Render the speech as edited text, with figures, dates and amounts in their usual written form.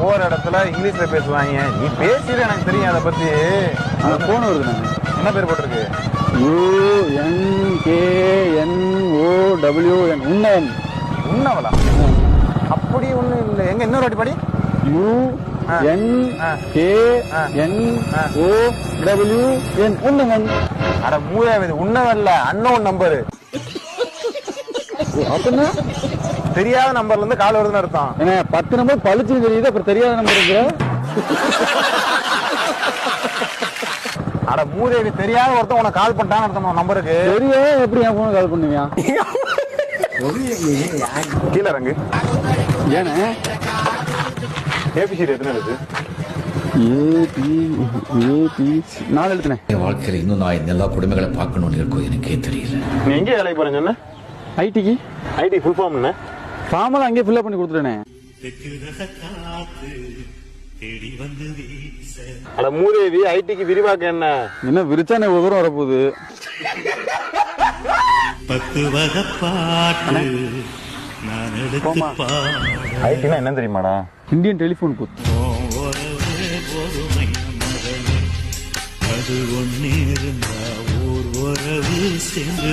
போற இடத்துல இங்கிலீஷ்ல பேசுவாங்க. நீ பேசிட்டு எனக்கு தெரியும் அதை பத்தி. அந்த போன் வருது. நான் என்ன பேர் போட்டிருக்கு? UNKNOWN. உன்னவன். உன்னவளா? அப்படி ஒண்ணு இல்ல. எங்க இன்னொரு வாட்டி படி. UNKNOWN. உன்னவன். அட மூயாவது உன்னவல்ல, அன்னோன் நம்பரு. அப்படின்னா தெரியாத நம்பர்ல இருந்து கால் வருதுன்னு அர்த்தம். என்ன 10 நம்பர் பழிச்சு தெரியுது, அப்புறம் தெரியாத நம்பர் இருக்கு. அட மூதேவி, தெரியாத ஒருத்தன் உனக்கு கால் பண்ணிட்டான்னு அர்த்தம் நம்பருக்கு. தெரியாத எப்படி என் போன கால் பண்ணுவியா? கீழே இறங்கு. ஏன்னா ஏபிசிடி எத்தனை இருக்கு? நாலு எழுத்துனேன். என் வாழ்க்கையில இன்னும் நான் எல்லா குடும்பங்களை பார்க்கணும்னு இருக்கும், எனக்கே தெரியல. நீ எங்கே வேலைக்கு போறேன்னு சொன்ன? ஐடிக்கு. ஐடி ஃபுல் ஃபார்ம் என்ன? ஃபார்மெல்லாம் அங்கேயே ஃபில்அப் பண்ணி கொடுத்துட்டேனே. அட மூதேவி, ஐடிக்கு விரிவாக்கம் என்ன? என்ன விரிச்சானே ஒரு தூரம் வரப்போகுது. 10 வகை பாட்டு நான் எடுத்து ஐடினா என்ன தெரியுமாடா? Indian telephone booth. அது ஒன்னே இருந்தா ஓர் உறவு சேர்ந்து